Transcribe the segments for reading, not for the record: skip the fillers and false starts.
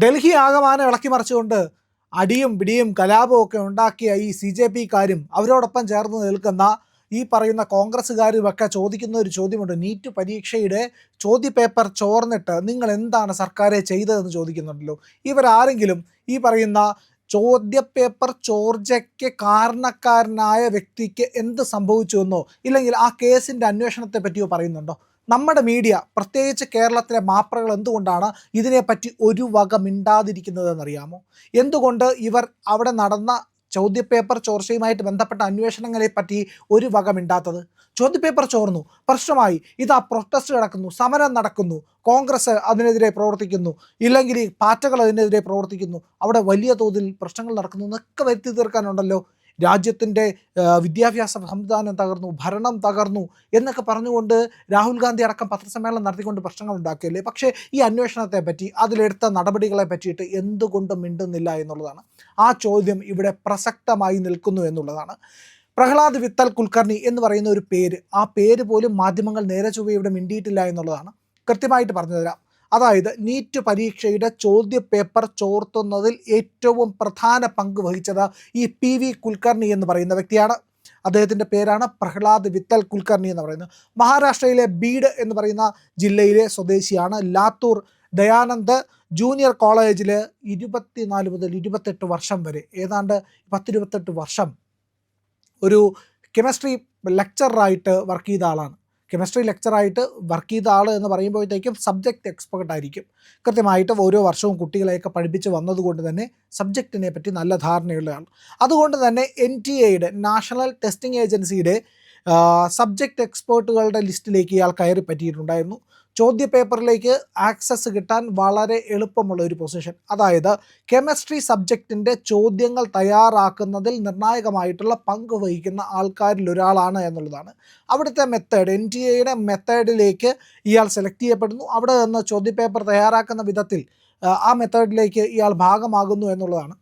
ഡൽഹി ആകമാനം ഇളക്കി മറിച്ചുകൊണ്ട് അടിയും പിടിയും കലാപവും ഒക്കെ ഉണ്ടാക്കിയ ഈ CJP-ക്കാരും അവരോടൊപ്പം ചേർന്ന് നിൽക്കുന്ന ഈ പറയുന്ന കോൺഗ്രസ്സുകാരുമൊക്കെ ചോദിക്കുന്ന ഒരു ചോദ്യമുണ്ട്. നീറ്റ് പരീക്ഷയുടെ ചോദ്യപേപ്പർ ചോർന്നിട്ട് നിങ്ങൾ എന്താണ് സർക്കാരെ ചെയ്തതെന്ന് ചോദിക്കുന്നുണ്ടല്ലോ. ഇവരാരെങ്കിലും ഈ പറയുന്ന ചോദ്യപേപ്പർ ചോർച്ചയ്ക്ക് കാരണക്കാരനായ വ്യക്തിക്ക് എന്ത് സംഭവിച്ചുവെന്നോ ഇല്ലെങ്കിൽ ആ കേസിൻ്റെ അന്വേഷണത്തെ പറ്റിയോ പറയുന്നുണ്ടോ? നമ്മുടെ മീഡിയ, പ്രത്യേകിച്ച് കേരളത്തിലെ മാപ്രകൾ എന്തുകൊണ്ടാണ് ഇതിനെപ്പറ്റി ഒരു വക മിണ്ടാതിരിക്കുന്നതെന്നറിയാമോ? എന്തുകൊണ്ട് ഇവർ അവിടെ നടന്ന ചോദ്യപേപ്പർ ചോർച്ചയുമായിട്ട് ബന്ധപ്പെട്ട അന്വേഷണങ്ങളെ പറ്റി ഒരു വക മിണ്ടാത്തത്? ചോദ്യപേപ്പർ ചോർന്നു, പ്രശ്നമായി, ഇതാ പ്രൊട്ടസ്റ്റ് നടക്കുന്നു, സമരം നടക്കുന്നു, കോൺഗ്രസ് അതിനെതിരെ പ്രവർത്തിക്കുന്നു, ഇല്ലെങ്കിൽ ഈ പാർട്ടികൾ അതിനെതിരെ പ്രവർത്തിക്കുന്നു, അവിടെ വലിയ തോതിൽ പ്രശ്നങ്ങൾ നടക്കുന്നു എന്നൊക്കെ വരുത്തി തീർക്കാനുണ്ടല്ലോ. രാജ്യത്തിൻ്റെ വിദ്യാഭ്യാസ സംവിധാനം തകർന്നു, ഭരണം തകർന്നു എന്നൊക്കെ പറഞ്ഞുകൊണ്ട് രാഹുൽ ഗാന്ധി അടക്കം പത്രസമ്മേളനം നടത്തിക്കൊണ്ട് പ്രശ്നങ്ങൾ ഉണ്ടാക്കിയല്ലേ. പക്ഷേ ഈ അന്വേഷണത്തെ പറ്റി, അതിലെടുത്ത നടപടികളെ പറ്റിയിട്ട് എന്തുകൊണ്ടും മിണ്ടുന്നില്ല എന്നുള്ളതാണ്. ആ ചോദ്യം ഇവിടെ പ്രസക്തമായി നിൽക്കുന്നു എന്നുള്ളതാണ്. പ്രഹ്ലാദ് വിത്തൽ കുൽക്കർണി എന്ന് പറയുന്ന ഒരു പേര്, ആ പേര് പോലും മാധ്യമങ്ങൾ നേരെ ചൊവ്വേ ഇവിടെ മിണ്ടിയിട്ടില്ല എന്നുള്ളതാണ്. കൃത്യമായിട്ട് പറഞ്ഞു തരാം. അതായത് നീറ്റ് പരീക്ഷയുടെ ചോദ്യപേപ്പർ ചോർത്തുന്നതിൽ ഏറ്റവും പ്രധാന പങ്ക് വഹിച്ചത് ഈ PV കുൽക്കർണി എന്ന് പറയുന്ന വ്യക്തിയാണ്. അദ്ദേഹത്തിൻ്റെ പേരാണ് പ്രഹ്ലാദ് വിത്തൽ കുൽക്കർണി എന്ന് പറയുന്നത്. മഹാരാഷ്ട്രയിലെ ബീഡ് എന്ന് പറയുന്ന ജില്ലയിലെ സ്വദേശിയാണ്. ലാത്തൂർ ദയാനന്ദ് ജൂനിയർ കോളേജിൽ 24 മുതൽ 28 വർഷം വരെ, ഏതാണ്ട് 10-28 വർഷം ഒരു കെമിസ്ട്രി ലെക്ചറായിട്ട് വർക്ക് ചെയ്ത ആളാണ്. കെമിസ്ട്രി ലെക്ചറായിട്ട് വർക്ക് ചെയ്ത ആൾ എന്ന് പറയുമ്പോഴത്തേക്കും സബ്ജക്റ്റ് എക്സ്പേർട്ട് ആയിരിക്കും. കൃത്യമായിട്ട് ഓരോ വർഷവും കുട്ടികളെയൊക്കെ പഠിപ്പിച്ച് വന്നതുകൊണ്ട് തന്നെ സബ്ജക്റ്റിനെ പറ്റി നല്ല ധാരണയുള്ള ആൾ. അതുകൊണ്ട് തന്നെ NTA-യുടെ, നാഷണൽ ടെസ്റ്റിംഗ് ഏജൻസിയുടെ സബ്ജക്റ്റ് എക്സ്പേർട്ടുകളുടെ ലിസ്റ്റിലേക്ക് ഇയാൾ കയറി പറ്റിയിട്ടുണ്ടായിരുന്നു. ചോദ്യപേപ്പറിലേക്ക് ആക്സസ് കിട്ടാൻ വളരെ എളുപ്പമുള്ള ഒരു പൊസിഷൻ, അതായത് കെമിസ്ട്രി സബ്ജക്റ്റിൻ്റെ ചോദ്യങ്ങൾ തയ്യാറാക്കുന്നതിൽ നിർണായകമായിട്ടുള്ള പങ്ക് വഹിക്കുന്ന ആൾക്കാരിൽ ഒരാളാണ് എന്നുള്ളതാണ്. അവിടുത്തെ മെത്തേഡ്, NTA-യുടെ മെത്തേഡിലേക്ക് ഇയാൾ സെലക്ട് ചെയ്യപ്പെടുന്നു. അവിടെ നിന്ന് ചോദ്യപേപ്പർ തയ്യാറാക്കുന്ന വിധത്തിൽ ആ മെത്തേഡിലേക്ക് ഇയാൾ ഭാഗമാകുന്നു എന്നുള്ളതാണ്.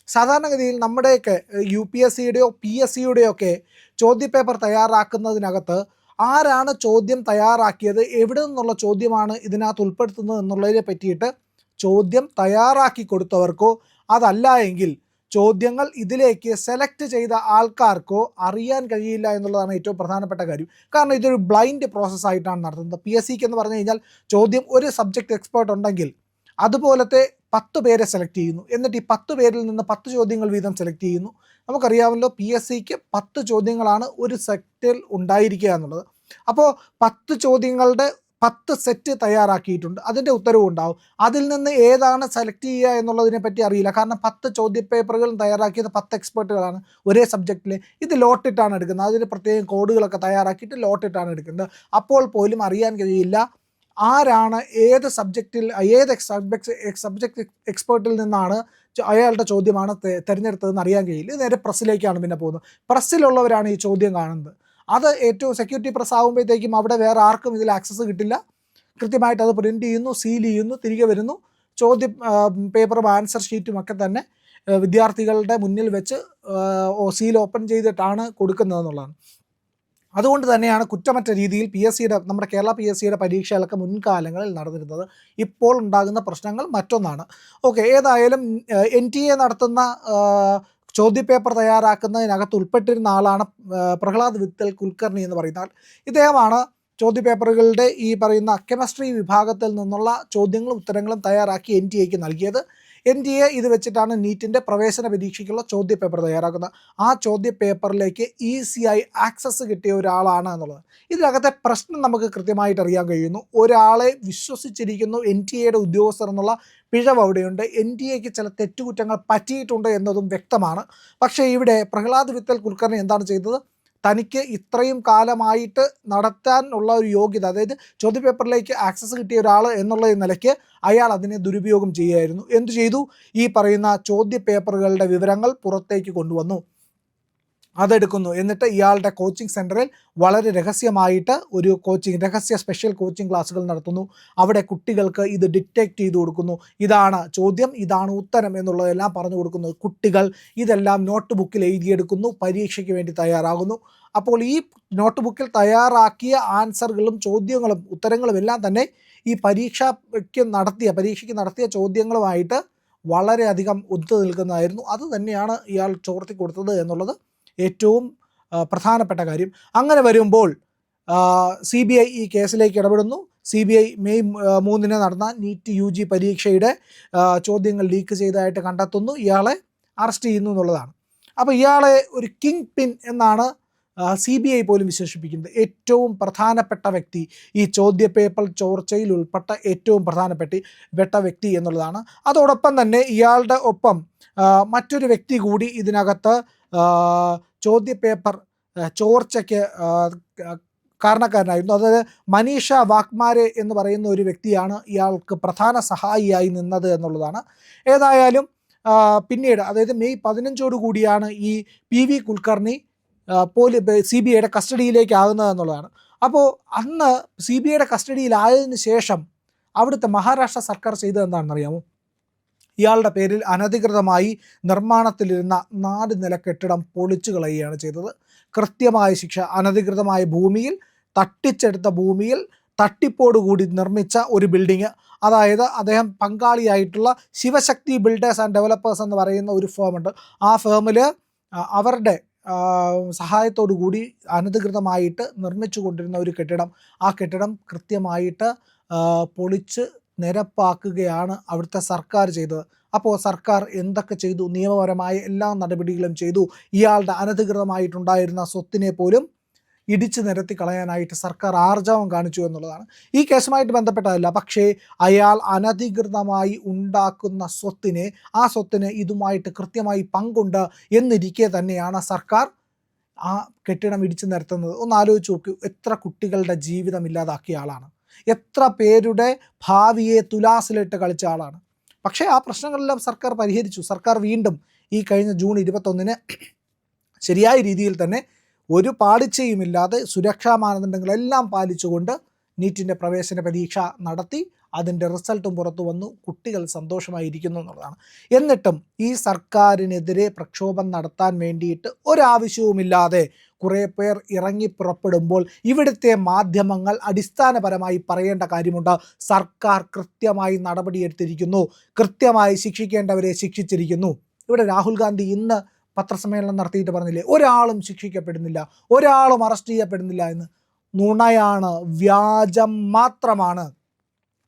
സാധാരണഗതിയിൽ നമ്മുടെയൊക്കെ UPSC-യുടെയോ PSC-യുടെയോ ഒക്കെ ചോദ്യപേപ്പർ തയ്യാറാക്കുന്നതിനകത്ത് ആരാണ് ചോദ്യം തയ്യാറാക്കിയത്, എവിടെ നിന്നുള്ള ചോദ്യമാണ് ഇതിനകത്ത് ഉൾപ്പെടുത്തുന്നത് എന്നുള്ളതിനെ പറ്റിയിട്ട് ചോദ്യം തയ്യാറാക്കി കൊടുത്തവർക്കോ അതല്ല എങ്കിൽ ചോദ്യങ്ങൾ ഇതിലേക്ക് സെലക്ട് ചെയ്ത ആൾക്കാർക്കോ അറിയാൻ കഴിയില്ല എന്നുള്ളതാണ് ഏറ്റവും പ്രധാനപ്പെട്ട കാര്യം. കാരണം ഇതൊരു ബ്ലൈൻഡ് പ്രോസസ്സായിട്ടാണ് നടത്തുന്നത്. PSC-ക്ക് എന്ന് പറഞ്ഞു കഴിഞ്ഞാൽ ചോദ്യം ഒരു സബ്ജക്റ്റ് എക്സ്പേർട്ട് ഉണ്ടെങ്കിൽ അതുപോലത്തെ 10 പേരെ സെലക്ട് ചെയ്യുന്നു. എന്നിട്ട് ഈ 10 പേരിൽ നിന്ന് 10 ചോദ്യങ്ങൾ വീതം സെലക്ട് ചെയ്യുന്നു. നമുക്കറിയാമല്ലോ PSC-ക്ക് 10 ചോദ്യങ്ങളാണ് ഒരു സെറ്റിൽ ഉണ്ടായിരിക്കുക എന്നുള്ളത്. അപ്പോൾ 10 ചോദ്യങ്ങളുടെ 10 സെറ്റ് തയ്യാറാക്കിയിട്ടുണ്ട്. അതിൻ്റെ ഉത്തരവും ഉണ്ടാവും. അതിൽ നിന്ന് ഏതാണ് സെലക്ട് ചെയ്യുക എന്നുള്ളതിനെ പറ്റി അറിയില്ല. കാരണം 10 ചോദ്യപേപ്പറുകൾ തയ്യാറാക്കിയത് 10 എക്സ്പേർട്ടുകളാണ് ഒരേ സബ്ജക്റ്റിൽ. ഇത് ലോട്ടിട്ടാണ് എടുക്കുന്നത്. അതിന് പ്രത്യേകം കോഡുകളൊക്കെ തയ്യാറാക്കിയിട്ട് ലോട്ടിട്ടാണ് എടുക്കുന്നത്. അപ്പോൾ പോലും അറിയാൻ കഴിയില്ല ആരാണ് ഏത് സബ്ജക്റ്റിൽ, ഏത് സബ്ജക്റ്റ് എക്സ്പേർട്ടിൽ നിന്നാണ് അയാളുടെ ചോദ്യമാണ് തിരഞ്ഞെടുത്തതെന്ന് അറിയാൻ കഴിയില്ല. ഇത് നേരെ പ്രസ്സിലേക്കാണ് പിന്നെ പോകുന്നത്. പ്രസ്സിലുള്ളവരാണ് ഈ ചോദ്യം കാണുന്നത്. അത് ഏറ്റവും സെക്യൂരിറ്റി പ്രസ് ആകുമ്പോഴത്തേക്കും അവിടെ വേറെ ആർക്കും ഇതിൽ ആക്സസ് കിട്ടില്ല. കൃത്യമായിട്ട് അത് പ്രിൻ്റ് ചെയ്യുന്നു, സീൽ ചെയ്യുന്നു, തിരികെ വരുന്നു. ചോദ്യ പേപ്പറും ആൻസർ ഷീറ്റും ഒക്കെ തന്നെ വിദ്യാർത്ഥികളുടെ മുന്നിൽ വെച്ച് സീൽ ഓപ്പൺ ചെയ്തിട്ടാണ് കൊടുക്കുന്നതെന്നുള്ളതാണ്. അതുകൊണ്ട് തന്നെയാണ് കുറ്റമറ്റ രീതിയിൽ PSC-യുടെ, നമ്മുടെ കേരള PSC-യുടെ പരീക്ഷകളൊക്കെ മുൻകാലങ്ങളിൽ നടന്നിരുന്നത്. ഇപ്പോൾ ഉണ്ടാകുന്ന പ്രശ്നങ്ങൾ മറ്റൊന്നാണ്. ഓക്കെ, ഏതായാലും NTA നടത്തുന്ന ചോദ്യപേപ്പർ തയ്യാറാക്കുന്നതിനകത്ത് ഉൾപ്പെട്ടിരുന്ന ആളാണ് പ്രഹ്ലാദ് വിത്തൽ കുൽക്കർണി എന്ന് പറയുന്ന ആൾ. ഇദ്ദേഹമാണ് ചോദ്യപേപ്പറുകളുടെ ഈ പറയുന്ന കെമിസ്ട്രി വിഭാഗത്തിൽ നിന്നുള്ള ചോദ്യങ്ങളും ഉത്തരങ്ങളും തയ്യാറാക്കി NTA-ക്ക് നൽകിയത്. NTA ഇത് വെച്ചിട്ടാണ് നീറ്റിൻ്റെ പ്രവേശന പരീക്ഷയ്ക്കുള്ള ചോദ്യപേപ്പർ തയ്യാറാക്കുന്നത്. ആ ചോദ്യപേപ്പറിലേക്ക് ഈസിയായി ആക്സസ് കിട്ടിയ ഒരാളാണ് എന്നുള്ളത്. ഇതിനകത്തെ പ്രശ്നം നമുക്ക് കൃത്യമായിട്ട് അറിയാൻ കഴിയുന്നു. ഒരാളെ വിശ്വസിച്ചിരിക്കുന്നു NTA-യുടെ ഉദ്യോഗസ്ഥർ എന്നുള്ള പിഴവ് അവിടെയുണ്ട്. NTA-ക്ക് ചില തെറ്റുകുറ്റങ്ങൾ പറ്റിയിട്ടുണ്ട് എന്നതും വ്യക്തമാണ്. പക്ഷേ ഇവിടെ പ്രഹ്ലാദ് വിത്തൽ കുൽക്കർണി എന്താണ് ചെയ്തത്? തനിക്ക് ഇത്രയും കാലമായിട്ട് നടത്താനുള്ള ഒരു യോഗ്യത, അതായത് ചോദ്യപേപ്പറിലേക്ക് ആക്സസ് കിട്ടിയ ഒരാൾ എന്നുള്ള നിലയ്ക്ക് അയാൾ അതിനെ ദുരുപയോഗം ചെയ്യുകയായിരുന്നു. എന്തു ചെയ്തു? ഈ പറയുന്ന ചോദ്യപേപ്പറുകളുടെ വിവരങ്ങൾ പുറത്തേക്ക് കൊണ്ടുവന്നു, അതെടുക്കുന്നു. എന്നിട്ട് ഇയാളുടെ കോച്ചിങ് സെൻറ്ററിൽ വളരെ രഹസ്യമായിട്ട് ഒരു രഹസ്യ സ്പെഷ്യൽ കോച്ചിങ് ക്ലാസ്സുകൾ നടത്തുന്നു. അവിടെ കുട്ടികൾക്ക് ഇത് ഡിറ്റക്റ്റ് ചെയ്ത് കൊടുക്കുന്നു. ഇതാണ് ചോദ്യം, ഇതാണ് ഉത്തരം എന്നുള്ളതെല്ലാം പറഞ്ഞു കൊടുക്കുന്നു. കുട്ടികൾ ഇതെല്ലാം നോട്ട് ബുക്കിൽ എഴുതിയെടുക്കുന്നു, പരീക്ഷയ്ക്ക് വേണ്ടി തയ്യാറാകുന്നു. അപ്പോൾ ഈ നോട്ട് ബുക്കിൽ തയ്യാറാക്കിയ ആൻസറുകളും ചോദ്യങ്ങളും ഉത്തരങ്ങളും എല്ലാം തന്നെ ഈ പരീക്ഷയ്ക്ക് നടത്തിയ ചോദ്യങ്ങളുമായിട്ട് വളരെയധികം ഒത്തു നിൽക്കുന്നതായിരുന്നു. അത് തന്നെയാണ് ഇയാൾ ചോർത്തി കൊടുത്തത് എന്നുള്ളത് ഏറ്റവും പ്രധാനപ്പെട്ട കാര്യം. അങ്ങനെ വരുമ്പോൾ CBI ഈ കേസിലേക്ക് ഇടപെടുന്നു. CBI മെയ് 3 നടന്ന നീറ്റ് UG പരീക്ഷയുടെ ചോദ്യങ്ങൾ ലീക്ക് ചെയ്തതായിട്ട് കണ്ടെത്തുന്നു. ഇയാളെ അറസ്റ്റ് ചെയ്യുന്നു എന്നുള്ളതാണ്. അപ്പോൾ ഇയാളെ ഒരു കിങ് പിൻ എന്നാണ് CBI പോലും വിശേഷിപ്പിക്കുന്നത്. ഏറ്റവും പ്രധാനപ്പെട്ട വ്യക്തി, ഈ ചോദ്യപേപ്പർ ചോർച്ചയിൽ ഉൾപ്പെട്ട ഏറ്റവും പ്രധാനപ്പെട്ട വ്യക്തി എന്നുള്ളതാണ്. അതോടൊപ്പം തന്നെ ഇയാളുടെ ഒപ്പം മറ്റൊരു വ്യക്തി കൂടി ഇതിനകത്ത് ചോദ്യപേപ്പർ ചോർച്ചയ്ക്ക് കാരണക്കാരനായിരുന്നു. അതായത് മനീഷ വാഗ്മാരെ എന്ന് പറയുന്ന ഒരു വ്യക്തിയാണ് ഇയാൾക്ക് പ്രധാന സഹായിയായി നിന്നത് എന്നുള്ളതാണ്. ഏതായാലും പിന്നീട്, അതായത് മെയ് 15 കൂടിയാണ് ഈ PV കുൽക്കർണി CBIയുടെ കസ്റ്റഡിയിലേക്ക് ആകുന്നത് എന്നുള്ളതാണ്. അപ്പോൾ അന്ന് CBIയുടെ കസ്റ്റഡിയിലായതിനു ശേഷം അവിടുത്തെ മഹാരാഷ്ട്ര സർക്കാർ ചെയ്തത് എന്താണെന്നറിയാമോ? ഇയാളുടെ പേരിൽ അനധികൃതമായി നിർമ്മാണത്തിലിരുന്ന 4 നില കെട്ടിടം പൊളിച്ചു കളയുകയാണ് ചെയ്തത്. കൃത്യമായ ശിക്ഷ. അനധികൃതമായ ഭൂമിയിൽ, തട്ടിച്ചെടുത്ത ഭൂമിയിൽ തട്ടിപ്പോടുകൂടി നിർമ്മിച്ച ഒരു ബിൽഡിങ്, അതായത് അദ്ദേഹം പങ്കാളിയായിട്ടുള്ള ശിവശക്തി ബിൽഡേഴ്സ് ആൻഡ് ഡെവലപ്പേഴ്സ് എന്ന് പറയുന്ന ഒരു ഫേമുണ്ട്. ആ ഫേമിൽ അവരുടെ സഹായത്തോടു കൂടി അനധികൃതമായിട്ട് നിർമ്മിച്ചു കൊണ്ടിരുന്ന ഒരു കെട്ടിടം, ആ കെട്ടിടം കൃത്യമായിട്ട് പൊളിച്ച് നിരപ്പാക്കുകയാണ് അവിടുത്തെ സർക്കാർ ചെയ്തത്. അപ്പോൾ സർക്കാർ എന്തൊക്കെ ചെയ്തു? നിയമപരമായ എല്ലാ നടപടികളും ചെയ്തു. ഇയാളുടെ അനധികൃതമായിട്ടുണ്ടായിരുന്ന സ്വത്തിനെ പോലും ഇടിച്ചു നിരത്തി കളയാനായിട്ട് സർക്കാർ ആർജവം കാണിച്ചു എന്നുള്ളതാണ്. ഈ കേസുമായിട്ട് ബന്ധപ്പെട്ടതല്ല, പക്ഷേ അയാൾ അനധികൃതമായി ഉണ്ടാക്കുന്ന ആ സ്വത്തിന് ഇതുമായിട്ട് കൃത്യമായി പങ്കുണ്ട് എന്നിരിക്കെ തന്നെയാണ് സർക്കാർ ആ കെട്ടിടം ഇടിച്ചു നിരത്തുന്നത്. ഒന്ന് ആലോചിച്ച് നോക്കൂ, എത്ര കുട്ടികളുടെ ജീവിതം ഇല്ലാതാക്കിയ ആളാണ്, എത്ര പേരുടെ ഭാവിയെ തുലാസിലിട്ട് കളിച്ച ആളാണ്. പക്ഷേ ആ പ്രശ്നങ്ങളെല്ലാം സർക്കാർ പരിഹരിച്ചു. സർക്കാർ വീണ്ടും ഈ കഴിഞ്ഞ ജൂൺ 21 ശരിയായ രീതിയിൽ തന്നെ ഒരു പാളിച്ചയുമില്ലാതെ സുരക്ഷാ മാനദണ്ഡങ്ങളെല്ലാം പാലിച്ചുകൊണ്ട് നീറ്റിൻ്റെ പ്രവേശന പരീക്ഷ നടത്തി. അതിൻ്റെ റിസൾട്ടും പുറത്തു വന്നു. കുട്ടികൾ സന്തോഷമായിരിക്കുന്നു എന്നുള്ളതാണ്. എന്നിട്ടും ഈ സർക്കാരിനെതിരെ പ്രക്ഷോഭം നടത്താൻ വേണ്ടിയിട്ട് ഒരാവശ്യവുമില്ലാതെ കുറേ പേർ ഇറങ്ങി പുറപ്പെടുമ്പോൾ ഇവിടുത്തെ മാധ്യമങ്ങൾ അടിസ്ഥാനപരമായി പറയേണ്ട കാര്യമുണ്ട്. സർക്കാർ കൃത്യമായി നടപടിയെടുത്തിരിക്കുന്നു, കൃത്യമായി ശിക്ഷിക്കേണ്ടവരെ ശിക്ഷിച്ചിരിക്കുന്നു. ഇവിടെ രാഹുൽ ഗാന്ധി ഇന്ന് പത്രസമ്മേളനം നടത്തിയിട്ട് പറഞ്ഞില്ലേ, ഒരാളും ശിക്ഷിക്കപ്പെടുന്നില്ല, ഒരാളും അറസ്റ്റ് ചെയ്യപ്പെടുന്നില്ല എന്ന്. നുണയാണ്, വ്യാജം മാത്രമാണ്.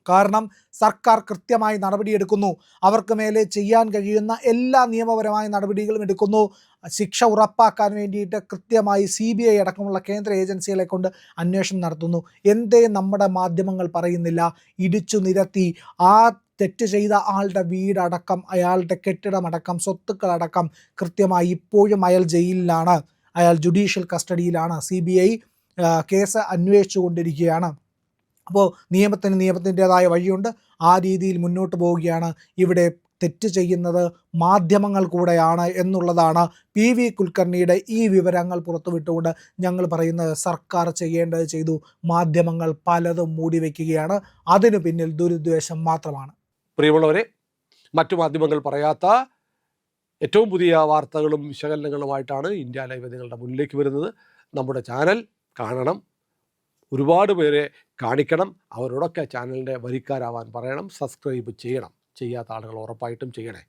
കാരണം സർക്കാർ കൃത്യമായി നടപടിയെടുക്കുന്നു. അവർക്ക് മേലെ ചെയ്യാൻ കഴിയുന്ന എല്ലാ നിയമപരമായ നടപടികളും എടുക്കുന്നു. ശിക്ഷ ഉറപ്പാക്കാൻ വേണ്ടിയിട്ട് കൃത്യമായി CBI അടക്കമുള്ള കേന്ദ്ര ഏജൻസികളെ കൊണ്ട് അന്വേഷണം നടത്തുന്നു. എന്തേ നമ്മുടെ മാധ്യമങ്ങൾ പറയുന്നില്ല? ഇടിച്ചു നിരത്തി ആ തെറ്റ് ചെയ്ത ആളുടെ വീടടക്കം, അയാളുടെ കെട്ടിടമടക്കം, സ്വത്തുക്കളടക്കം കൃത്യമായി ഇപ്പോഴും അയാൾ ജയിലിലാണ്, അയാൾ ജുഡീഷ്യൽ കസ്റ്റഡിയിലാണ്. CBI കേസ് അന്വേഷിച്ചു കൊണ്ടിരിക്കുകയാണ്. അപ്പോൾ നിയമത്തിൻ്റേതായ വഴിയുണ്ട്. ആ രീതിയിൽ മുന്നോട്ട് പോവുകയാണ്. ഇവിടെ തെറ്റ് ചെയ്യുന്നത് മാധ്യമങ്ങൾ കൂടെയാണ് എന്നുള്ളതാണ് PV കുൽക്കർണിയുടെ ഈ വിവരങ്ങൾ പുറത്തുവിട്ടുകൊണ്ട് ഞങ്ങൾ പറയുന്നത്. സർക്കാർ ചെയ്യേണ്ടത് ചെയ്തു, മാധ്യമങ്ങൾ പലതും മൂടി വയ്ക്കുകയാണ്. അതിനു പിന്നിൽ ദുരുദ്ദേശം മാത്രമാണ്. പ്രിയമുള്ളവരെ, മറ്റു മാധ്യമങ്ങൾ പറയാത്ത ഏറ്റവും പുതിയ വാർത്തകളും വിശകലനങ്ങളുമായിട്ടാണ് ഇന്ത്യ ലൈവ് നിങ്ങളുടെ മുന്നിലേക്ക് വരുന്നത്. നമ്മുടെ ചാനൽ കാണണം, ഒരുപാട് പേരെ കാണിക്കണം, അവരോടൊക്കെ ചാനലിൻ്റെ വരിക്കാരാവാൻ പറയണം, സബ്സ്ക്രൈബ് ചെയ്യണം. ചെയ്യാത്ത ആളുകൾ ഉറപ്പായിട്ടും ചെയ്യണേ.